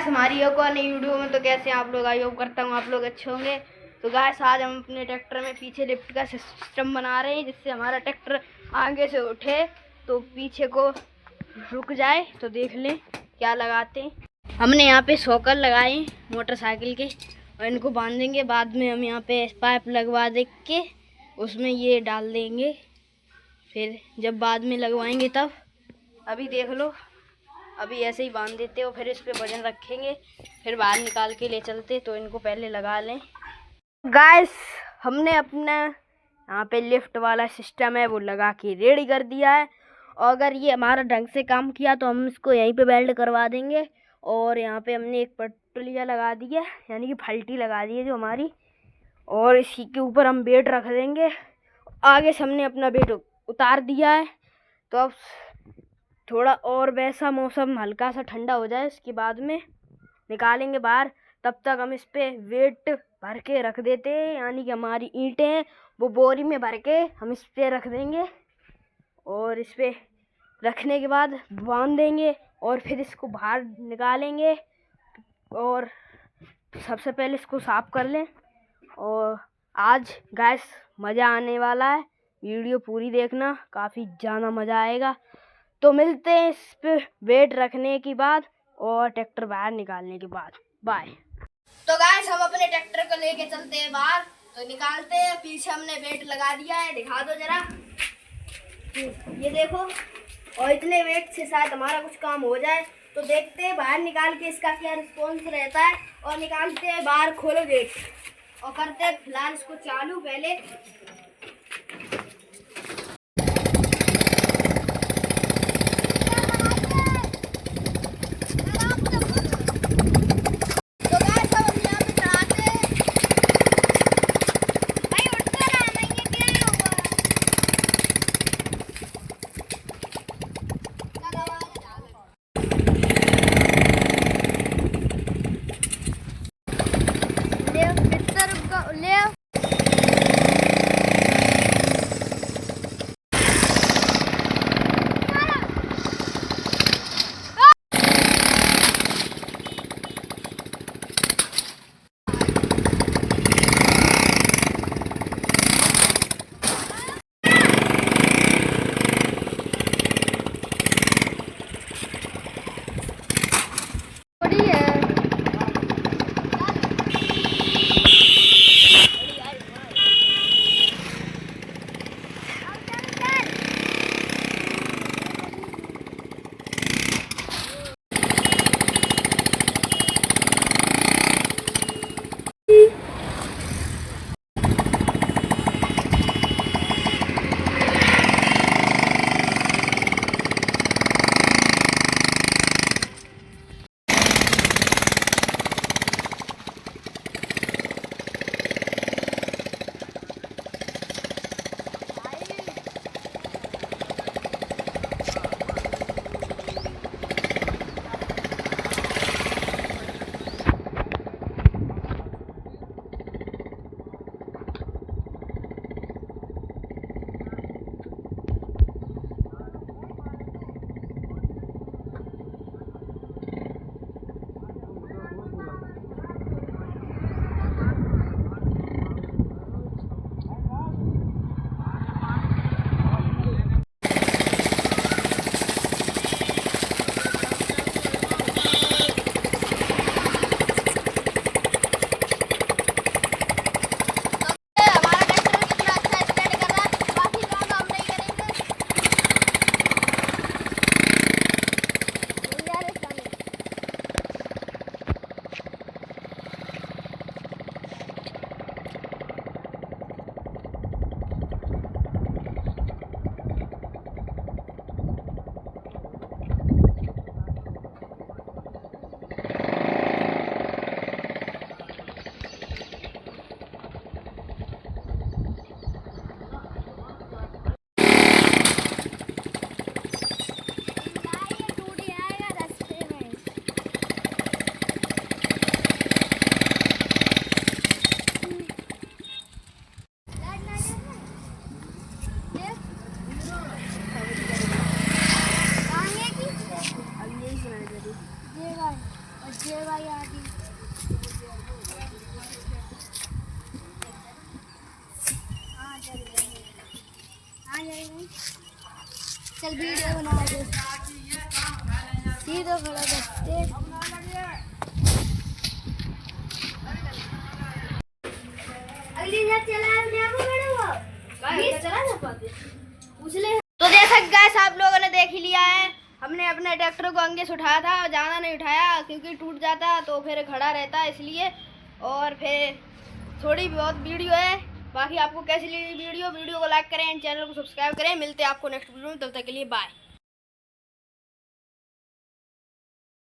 Guys हमारी एक और नई वीडियो में तो कैसे आप लोग, आई होप करता हूँ आप लोग अच्छे होंगे। तो गाइस आज हम अपने ट्रैक्टर में पीछे लिफ्ट का सिस्टम बना रहे हैं, जिससे हमारा ट्रैक्टर आगे से उठे तो पीछे को रुक जाए। तो देख लें क्या लगाते हैं। हमने यहाँ पे सॉकर लगाए मोटरसाइकिल के और इनको बांधेंगे। बाद में हम यहाँ पे पाइप लगवा दे के उसमें ये डाल देंगे, फिर जब बाद में लगवाएंगे तब। अभी देख लो, अभी ऐसे ही बांध देते हो, फिर इस पे वजन रखेंगे, फिर बाहर निकाल के ले चलते। तो इनको पहले लगा लें। गाइस हमने अपना यहाँ पे लिफ्ट वाला सिस्टम है वो लगा के रेडी कर दिया है, और अगर ये हमारा ढंग से काम किया तो हम इसको यहीं पे वेल्ड करवा देंगे। और यहाँ पे हमने एक पटुलिया लगा दी है, यानी कि फल्टी लगा दी है जो हमारी, और इसी के ऊपर हम बेड रख देंगे। आगे से हमने अपना बेड उतार दिया है। तो अब थोड़ा और वैसा मौसम हल्का सा ठंडा हो जाए, इसके बाद में निकालेंगे बाहर। तब तक हम इस पे वेट भर के रख देते हैं, यानी कि हमारी ईंटें हैं वो बोरी में भर के हम इस पे रख देंगे, और इस पे रखने के बाद बांध देंगे और फिर इसको बाहर निकालेंगे। और सबसे पहले इसको साफ कर लें। और आज गैस मज़ा आने वाला है, वीडियो पूरी देखना, काफ़ी ज़्यादा मज़ा आएगा। तो मिलते हैं इस पे वेट रखने के बाद और ट्रैक्टर बाहर निकालने के बाद। बाय। तो गाइस हम अपने ट्रैक्टर को लेके चलते हैं बाहर, तो निकालते हैं। पीछे हमने वेट लगा दिया है, दिखा दो जरा, ये देखो। और इतने वेट से शायद हमारा कुछ काम हो जाए। तो देखते हैं बाहर निकाल के इसका क्या रिस्पॉन्स रहता है। और निकालते हैं बाहर, खोलो गेट और करते हैं फिलहाल इसको चालू पहले। ले ये भाई आगे चल वीडियो बना दे सीधा खड़ा करते अगली बार तो जैसा गैस आप लोगों ने देख ही लिया है, हमने अपने ट्रैक्टर को अंगे से उठाया था, ज़्यादा नहीं उठाया क्योंकि टूट जाता तो फिर खड़ा रहता इसलिए। और फिर थोड़ी बहुत वीडियो है, बाकी आपको कैसी लगी वीडियो को लाइक करें, चैनल को सब्सक्राइब करें। मिलते हैं आपको नेक्स्ट वीडियो में, तब तक के लिए बाय।